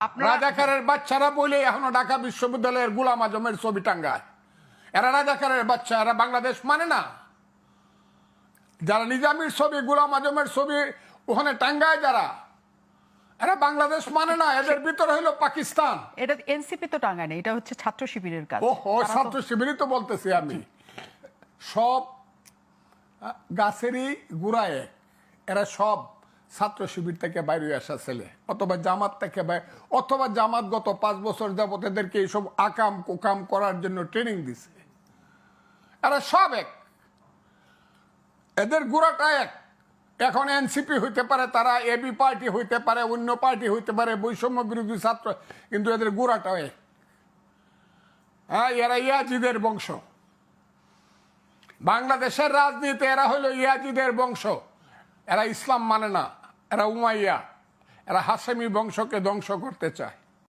রাজাকারের বাচ্চারা বলে এখনো ঢাকা বিশ্ববিদ্যালয়ের গোলাম আজমের ছবি টাঙ্গায়। এরা রাজাকারের বাচ্চা, এরা বাংলাদেশ মানে না। যারা নিজামীর ছবি, গোলাম আজমের ছবি ওখানে টাঙ্গায়, যারা এরা বাংলাদেশ মানে না। এদের ভিতরে হলো পাকিস্তান। এটা এনসিপি তো টাঙ্গায় না, এটা হচ্ছে ছাত্র শিবিরের কাজ। ওহো, ছাত্র শিবিরই তো বলতেছি আমি। সব গাছেরই গুড়ায় এরা সব ছাত্র শিবির থেকে বাইরে আসা ছেলে, অথবা জামাত থেকে অথবা জামাত গত 5 বছর যাবত এদেরকে এইসব আকাম কুকাম করার জন্য ট্রেনিং দিছে। এরা সব এক, এদের গুড়াটা এক। এখন এনসিপি হইতে পারে, তারা এবি পার্টি হইতে পারে, অন্য পার্টি হইতে পারে, বৈষম্য বিরোধী ছাত্র, কিন্তু এদের গুড়াটাও এক। হ্যাঁ, এরা ইয়াজিদের বংশ। বাংলাদেশের রাজনীতি এরা হলো ইয়াজিদের বংশ। এরা ইসলাম মানে না, এরা উমাইয়া, এরা হাশেমি বংশকে ধ্বংস করতে চায়।